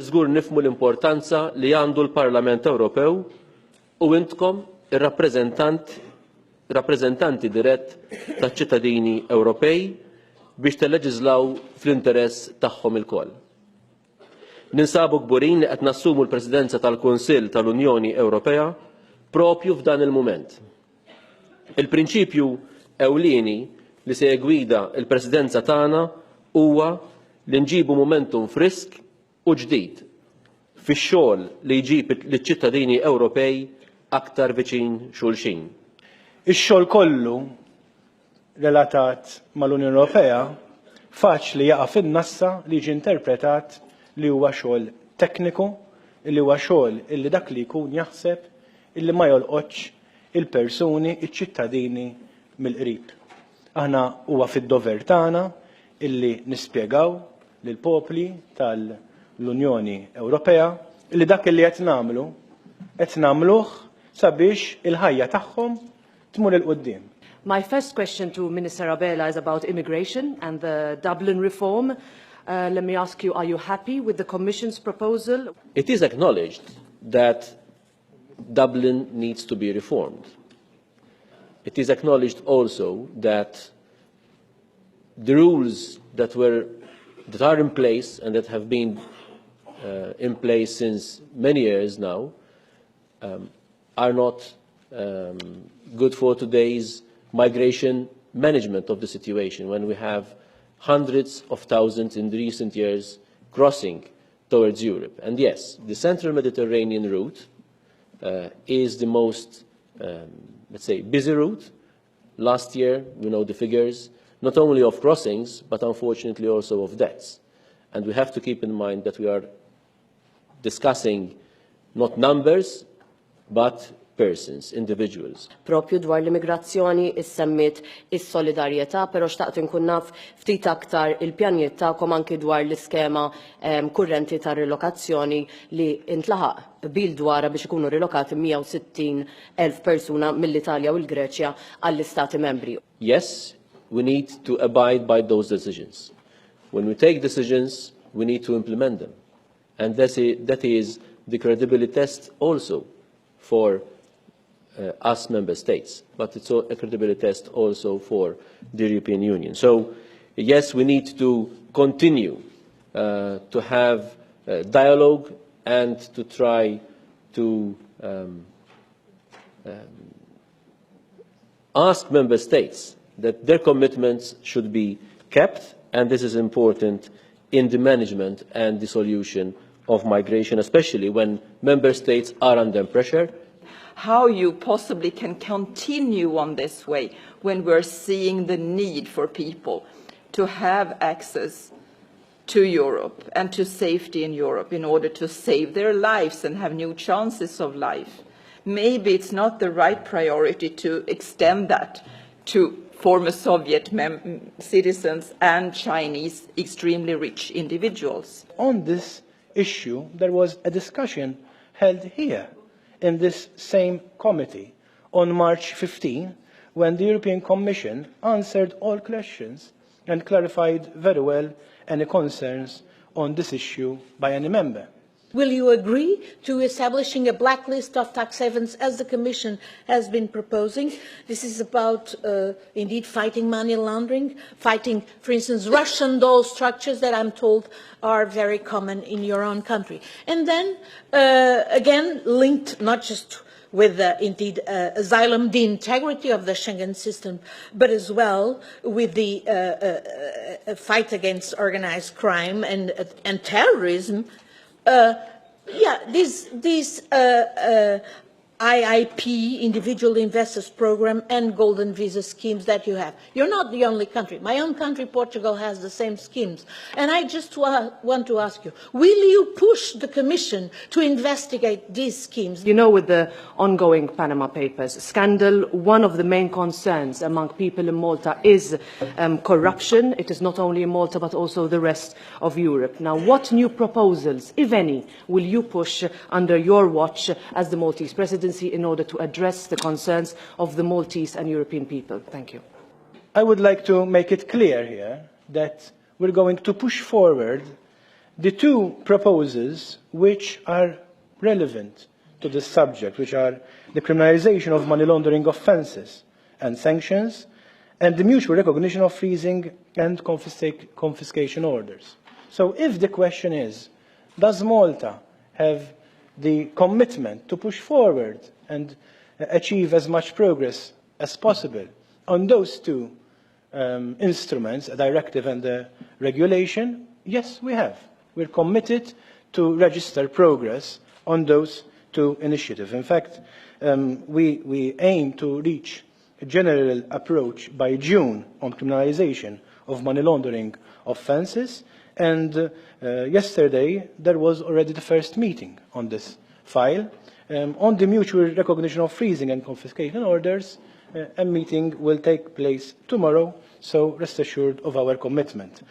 Żgur nifhmu l-importanza li għandu l-Parlament Ewropew u intkom ir-rappreżentanti dirett taċ-ċittadini Ewropej biex tilleġislaw fl-interess tagħhom ilkoll. Ninsabu kburin li qed nassumu l-Presidenza tal-Kunsill tal-Unjoni Ewropea propju f'dan il-mument. Il-prinċipju ewlieni li se jgwida l-Presidenza tagħna huwa li nġibu momentum frisk u ġdid fix-xogħol li jġib liċ-ċittadini Ewropej aktar viċin xulxin. Ix-xogħol kollu relatat mal-Unjoni Ewropea faċli jaqa' fin-nassa li jiġi interpretat li huwa xogħol tekniku, li huwa xogħol illi dak li jkun jaħseb illi ma jolqotx il-persuni, iċ-ċittadini mill-qrib. Aħna huwa fid-dover tagħna illi nispjegaw lill-popli tal-Unjoni Ewropea illi dak li qed nagħmluh sabiex il-ħajja tagħhom tmur il quddiem. My first question to Minister Abela is about immigration and the Dublin reform. Let me ask you, are you happy with the Commission's proposal? It is acknowledged that Dublin needs to be reformed. It is acknowledged also that the rules that are in place and that have been in place since many years now are not good for today's migration management of the situation, when we have hundreds of thousands in recent years crossing towards Europe. And yes, the central Mediterranean route is the most, let's say, busy route. Last year, we know the figures, not only of crossings, but unfortunately also of deaths. And we have to keep in mind that we are discussing not numbers, but persons, individuals. Propju dwar l-immigrazzjoni is-semmit is-solidarjetà, però xtaqt inkun naf ftit aktar il-pjanijiet tagħkom anki dwar l-iskema kurrenti ta' rilokazzjoni li intlaħaq bil dwarha biex ikunu rilokati 160,000 persuna mill-Italja u l-Greċja għall-Istati membri. Yes, we need to abide by those decisions. When we take decisions, we need to implement them. And that is the credibility test also for us member states, but it's a credibility test also for the European Union. So, yes, we need to continue to have dialogue and to try to ask member states that their commitments should be kept, and this is important in the management and the solution of migration, especially when member states are under pressure. How you possibly can continue on this way when we're seeing the need for people to have access to Europe and to safety in Europe in order to save their lives and have new chances of life. Maybe it's not the right priority to extend that to former Soviet citizens and Chinese extremely rich individuals. On this issue, there was a discussion held here in this same committee on March 15, when the European Commission answered all questions and clarified very well any concerns on this issue by any member. Will you agree to establishing a blacklist of tax havens as the Commission has been proposing? This is about, indeed, fighting money laundering, fighting, for instance, Russian doll structures that I'm told are very common in your own country. And then, again, linked not just with, indeed, asylum, the integrity of the Schengen system, but as well with the fight against organized crime and terrorism. These IIP, Individual Investors Program, and Golden Visa schemes that you have. You're not the only country. My own country, Portugal, has the same schemes. And I just want to ask you, will you push the Commission to investigate these schemes? You know, with the ongoing Panama Papers scandal, one of the main concerns among people in Malta is corruption. It is not only in Malta, but also the rest of Europe. Now, what new proposals, if any, will you push under your watch as the Maltese presidency in order to address the concerns of the Maltese and European people? Thank you. I would like to make it clear here that we're going to push forward The two proposals which are relevant to this subject, which are the criminalisation of money laundering offences and sanctions, and the mutual recognition of freezing and confiscation orders. So if the question is, does Malta have the commitment to push forward and achieve as much progress as possible on those two instruments, a directive and a regulation? Yes, we have. We're committed to register progress on those two initiatives. In fact, we aim to reach a general approach by June on criminalisation of money laundering offences, and yesterday there was already the first meeting on this file. On the mutual recognition of freezing and confiscation orders, a meeting will take place tomorrow, so rest assured of our commitment.